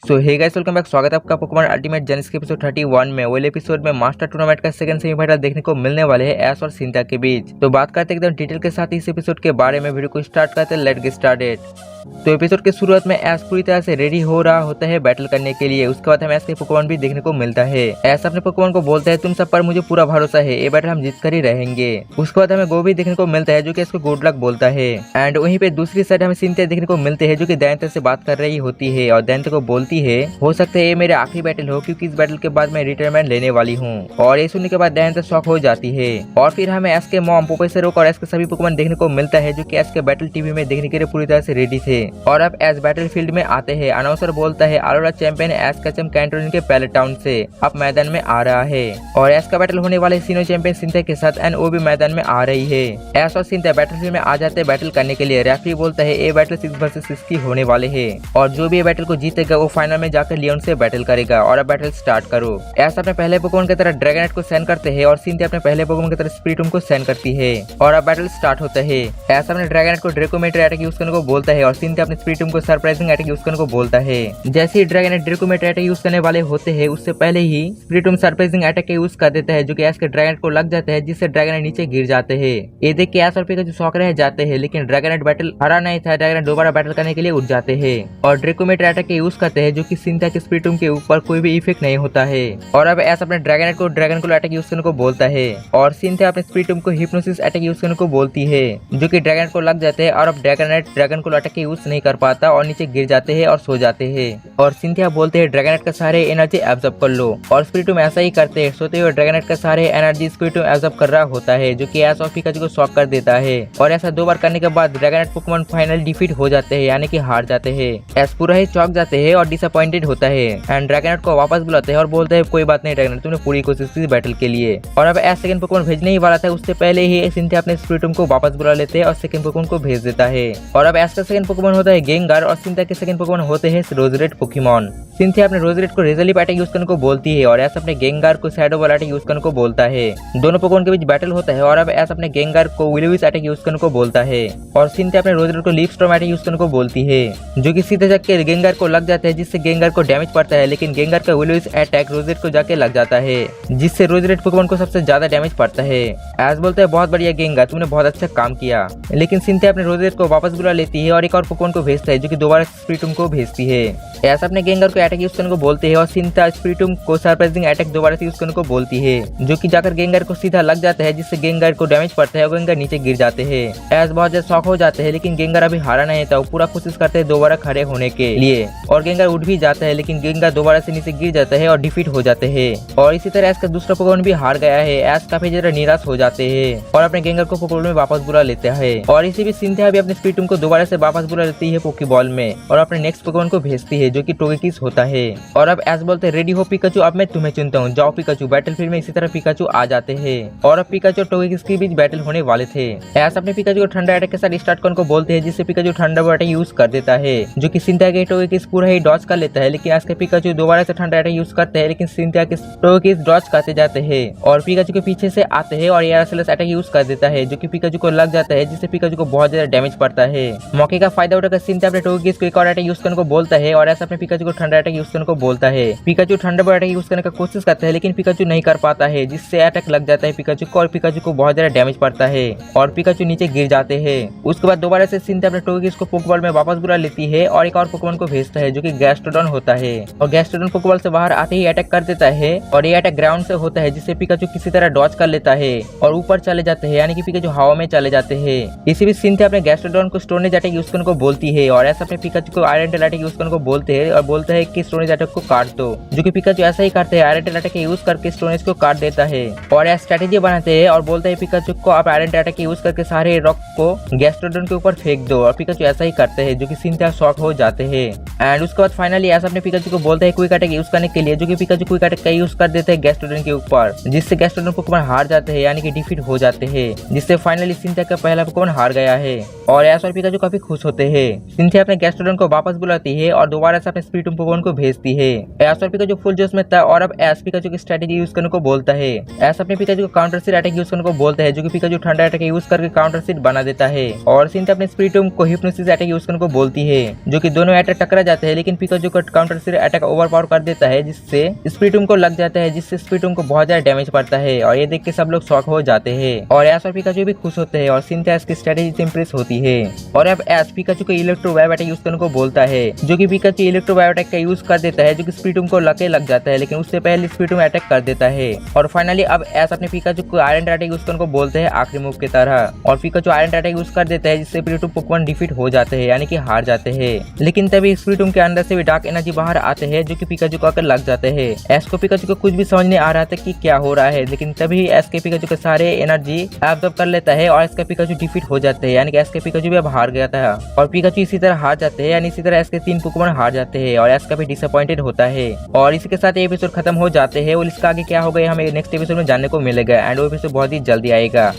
सो hey guys, welcome back. स्वागत है आपका पोकेमॉन अल्टीमेट जेनेसिस के एपिसोड 31 में। वेल एपिसोड में मास्टर टूर्नामेंट का सेकंड सेमीफाइनल देखने को मिलने वाले हैं ऐश और सिंथा के बीच। तो बात करते हैं एकदम डिटेल के साथ इस एपिसोड के बारे में। वीडियो को स्टार्ट करते हैं, लेट्स गेट स्टार्टेड। तो एपिसोड के शुरुआत में ऐश पूरी तरह से रेडी हो रहा होता है बैटल करने के लिए। उसके बाद हमें ऐश के पोकेमॉन भी देखने को मिलता है। ऐश अपने पोकेमॉन को बोलता है, तुम सब पर मुझे पूरा भरोसा है, ये बैटल हम जीत कर ही रहेंगे। उसके बाद हमें गो भी देखने को मिलता है जो कि इसको गुड लक बोलता है। एंड वहीं पे दूसरी साइड हमें सिंथा देखने को मिलते हैं जो कि दैंत से बात कर रही होती है और दैंत को बोलती है हो सकता है ये मेरे आखिरी बैटल हो, क्योंकि इस बैटल के बाद मैं रिटायरमेंट लेने वाली हूँ। और ये सुनने के बाद दैंत शॉक हो जाती है। और फिर हमें ऐश के मॉम प्रोफेसर रोक और ऐश के सभी पोकेमॉन देखने को मिलता है जो कि ऐश के बैटल टीवी में देखने के लिए पूरी तरह से रेडी थे। और अब ऐश बैटल फील्ड में आते हैं। अनाउंसर बोलता है अरोरा चैंपियन ऐश कैचम कैंटोनिन के पैलेट टाउन से अब मैदान में आ रहा है। और ऐश का बैटल होने वाले सीनो चैंपियन सिंथा के साथ एंड वो भी मैदान में आ रही है। ऐश और सिंथा बैटल फील्ड में आ जाते हैं बैटल करने के लिए। रेफरी बोलता है ये बैटल 6 वर्सेस 6 की होने वाले है और जो भी ये बैटल को जीतेगा वो फाइनल में जाकर लियोन से बैटल करेगा। और अब बैटल स्टार्ट करो। ऐश अपने पहले पोकेमॉन की तरह ड्रैगनेट को सेंड करते हैं और सिंथा अपने पहले पोकेमॉन की तरह स्पिरिटूम को सेंड करती है। और अब बैटल स्टार्ट होता है। ऐश अपने ड्रैगनेट को ड्रैकोमेटर अटैक यूज करने को बोलता है और सिंथा अपने स्पिरिटूम को सरप्राइजिंग अटैक यूज करने को बोलता है। जैसे ही ड्रैगनेट ड्रैकोमेटर अटैक यूज करने वाले होते हैं उससे पहले ही स्पिरिटूम सरप्राइजिंग अटैक यूज कर देता है जो कि ऐश के ड्रैगनेट को लग जाता है, जिससे ड्रैगनेट नीचे गिर जाते हैं। ये देख के ऐश और पिकाचू शॉक रह जाते हैं, लेकिन ड्रैगनेट बैटल हरा नहीं था। ड्रैगनेट दोबारा बैटल करने के लिए उठ जाते हैं और ड्रैकोमेटर अटैक यूज करते हैं जो कि सिंथा के स्पिरिटूम के ऊपर कोई भी इफेक्ट नहीं होता है। और अब ऐश अपने ड्रैगनेट को ड्रैगन को अटैक यूज करने को बोलता है और सिंथा अपने स्पिरिटूम को हिप्नोसिस अटैक यूज करने को बोलती है जो कि ड्रैगनेट को लग जाते हैं। और अब ड्रैगनेट ड्रैगन को अटैक यूज नहीं कर पाता और नीचे गिर जाते हैं और सो जाते हैं। और सिंथा बोलते हैं ड्रैगनेट का सारे एनर्जी एब्जॉर्ब कर लो। और स्पिरिटूम ऐसा ही करते हैं। सोते हुए ड्रैगनेट का सारे एनर्जी स्पिरिटूम एब्जॉर्ब कर रहा होता है जो कि ऐश और पिकाचू को शॉक कर देता है। और ऐसा 2 बार करने के बाद ड्रैगनेट पोकेमॉन फाइनल डिफीट हो जाते हैं, यानी कि हार जाते हैं। ऐश पूरा ही चौंक जाते हैं और डिसअपॉइंटेड होता है एंड ड्रैगनेट को वापस बुलाते हैं और बोलते हैं कोई बात नहीं ड्रैगनेट, तुमने पूरी कोशिश की बैटल के लिए। और अब ऐश सेकंड पोकेमॉन भेजने ही वाला था, उससे पहले ही सिंथा अपने स्पिरिटूम को वापस बुला लेते हैं और सेकंड पोकेमॉन को भेज देता है। और अब ऐश का सेकंड पोकेमॉन होता है गेंगार और सिंथा के सेकंड पोकेमॉन होते हैं रोजरेट पोकेमॉन। सिंथा अपने रोजरेट को रेजरलीफ अटैक यूज करने को बोलती है और ऐश अपने गेंगार को शैडो बॉल अटैक यूज करने को बोलता है। दोनों पोकेमॉन के बीच बैटल होता है और अब ऐश अपने गेंगार को विलविस अटैक यूज करने को बोलता है और सिंथा अपने रोजरेट को लीफ स्टॉर्म अटैक यूज करने को बोलती है जो कि सीधे जाके गेंगार को लग जाता है, जिससे गेंगार को डैमेज पड़ता है। लेकिन गेंगार का विलविस अटैक रोजरेट को जाके लग जाता है, जिससे रोजरेट पोकेमॉन को सबसे ज्यादा डैमेज पड़ता है। ऐश बोलता है बहुत बढ़िया गेंगार, तुमने बहुत अच्छा काम किया। लेकिन सिंथा अपने रोजरेट को वापस बुला लेती है और एक और पोकेमॉन को भेजता है जो कि दोबारा स्पिरिटूम को भेजती है। ऐश अपने गेंगार को अटैक यूज करने को बोलते हैं और सिंथा स्पिरिटूम को सरप्राइजिंग अटैक दोबारा से यूज करने को बोलती है जो कि जाकर गेंगार को सीधा लग जाता है, जिससे गेंगार को डैमेज पड़ता है और गेंगार नीचे गिर जाते हैं। ऐश बहुत ज्यादा शॉक हो जाते हैं, लेकिन गेंगार अभी हारा नहीं था। वो पूरा कोशिश करते हैं दोबारा खड़े होने के लिए और गेंगार उठ भी जाता है, लेकिन गेंगार दोबारा से नीचे गिर जाता है और डिफीट हो जाते हैं। और इसी तरह ऐश का दूसरा पोकेमॉन भी हार गया है। ऐश काफी ज्यादा निराश हो जाते हैं और अपने गेंगार को पोकेबॉल में वापस बुला लेते हैं। और इसी बीच सिंथा भी अपने स्पिरिटूम को दोबारा से वापस बुला लेती है पोकेबॉल में और अपने नेक्स्ट पोकेमॉन को भेजती है जो कि टोगेकिस होता है। और अब ऐश बोलते हैं रेडी हो पिकाचू, अब मैं तुम्हें चुनता हूँ, जाओ पिकाचू। बैटलफील्ड में इसी तरह पिकाचू आ जाते हैं और अब पिकाचू और टोगेकिस के बीच बैटल होने वाले थे। ऐश अपने पिकाचू को ठंडा अटैक के साथ स्टार्ट करने को बोलते हैं, जिससे पिकाचू ठंडा अटैक यूज कर देता है जो कि सिंथा के टोगेकिस पूरा ही डॉज कर लेता है। लेकिन ऐश के पिकाचू दोबारा से ठंडा अटैक यूज करते हैं, लेकिन सिंथा के टोगेकिस डॉज करते जाते हैं और पिकाचू के पीछे से आते हैं और एरासेलस अटैक यूज कर देता है जो कि पिकाचू को लग जाता है, जिससे पिकाचू को बहुत ज्यादा डैमेज पड़ता है। मौके का फायदा उठाकर सिंथा अपने टोगेकिस को एक और अटैक यूज करने को बोलता है और ऐसा अपने पिकाचू को ठंडा अटैक यूज करने को बोलता है। पिकाचू ठंडा अटैक यूज करने का कोशिश करता है, लेकिन पिकाचू नहीं कर पाता है, जिससे अटैक लग जाता है पिकाचू को और पिकाचू को बहुत ज्यादा डैमेज पड़ता है और पिकाचू नीचे गिर जाते हैं। उसके बाद दोबारा से सिंथा अपने टोगेकिस को पोकेबॉल में वापस बुला लेती है और एक और पोकेमॉन को भेजता है जो कि गैस्ट्रोडॉन होता है और गैस्ट्रोडॉन पोकेबॉल से बाहर आते ही अटैक कर देता है और ये अटैक ग्राउंड से होता है, जिससे पिकाचू किसी तरह डॉज कर लेता है और ऊपर चले जाते हैं, यानी कि पिकाचू हवा में चले जाते हैं। इसी बीच सिंथा अपने गैस्ट्रोडॉन को स्टोनेज अटैक यूज करने को बोलती है और ऐसा अपने पिकाचू को आयरन टेल अटैक यूज करने को बोलते हैं और बोलते हैं कि स्टोनेज अटैक को काट दो, जो कि पिकाचू ऐसा ही करते हैं। आयरन टेल अटैक यूज करके स्टोनेज को काट देता है और यह स्ट्रेटेजी बनाते हैं और बोलते हैं पिकाचू को आप आयरन टेल अटैक यूज करके सारे रॉक को गैस्ट्रोडॉन के ऊपर फेंक दो और पिकाचू ऐसा ही करते हैं, जो कि सिंथा शॉक हो जाते हैं। एंड उसके बाद फाइनली ऐसा अपने पिकाचू को बोलता है क्विक अटैक यूज करने के लिए, जो कि पिकाचू क्विक अटैक का यूज कर देते हैं गैस्ट्रोडॉन के ऊपर, जिससे गैस्ट्रोडॉन पोकेमॉन हार जाते हैं, यानी कि डिफीट हो जाते हैं, जिससे फाइनली सिंथा का पहला पोकेमॉन हार गया है। और ऐश और पिकाचू काफी खुश होते हैं। सिंथा अपने गैस्ट्रोडॉन को वापस बुलाती है और दोबारा से अपने स्पिरिटूम पोकेमॉन को भेजती है। ऐश और पिकाचू फुल जोश में था और अब ऐश पिकाचू की स्ट्रेटेजी यूज करने को बोलता है। ऐश अपने पिकाचू को काउंटर सीट अटैक यूज करने को बोलता है, जो कि पिकाचू ठंडा अटैक यूज करके काउंटर सीट बना देता है। और सिंथा अपने स्पिरिटूम को हिप्नोसिस अटैक यूज करने को बोलती है, जो कि दोनों अटैक टकरा जाता है, लेकिन पिकाचू का काउंटर सिर्फ अटैक ओवर पावर कर देता है, जिससे स्प्लिटूम को लग जाता है, जिससे स्प्लिटूम को बहुत ज्यादा डैमेज पड़ता है। और ये देख के सब लोग शॉक हो जाते हैं और ऐश और पिकाचू भी खुश होते हैं और सिंथा ऐश की स्ट्रेटेजी से इंप्रेस होती है। और अब ऐश पिकाचू को इलेक्ट्रो वाइव अटैक यूज करने को बोलता है, जो कि पिकाचू इलेक्ट्रो वाइव अटैक का यूज कर देता है, जो कि स्प्लिटूम को लग जाता है, लेकिन उससे पहले स्प्लिटूम अटैक कर देता है। और फाइनली अब ऐश अपने पिकाचू को आयरन अटैक यूज करने को बोलते हैं आखिरी मूव की तरह, और पिकाचू आयरन अटैक यूज कर देता है, जिससे स्प्लिटूम पोकेमॉन डिफीट हो जाते हैं, यानी कि हार जाते हैं। लेकिन तभी स्प्लिटूम के अंदर से भी डार्क एनर्जी बाहर आते हैं, जो कि पिकाचू को आकर लग जाते हैं। ऐश को पिकाचू को कुछ भी समझ नहीं आ रहा था कि क्या हो रहा है, लेकिन तभी ऐश के पिकाचू के सारे एनर्जी एब्जॉर्ब कर लेता है और ऐश का पिकाचू डिफीट हो जाते हैं, यानी कि ऐश के पिकाचू भी अब हार गया था। और पिकाचू इसी तरह हार जाते हैं, यानी इसी तरह ऐश के 3 पोकेमॉन हार जाते हैं और ऐश का भी डिसअपॉइंटेड होता है। और इसी के साथ ये एपिसोड खत्म हो जाते हैं और इसका आगे क्या होगा हमें नेक्स्ट एपिसोड में जानने को मिलेगा, एंड वो एपिसोड बहुत ही जल्दी आएगा।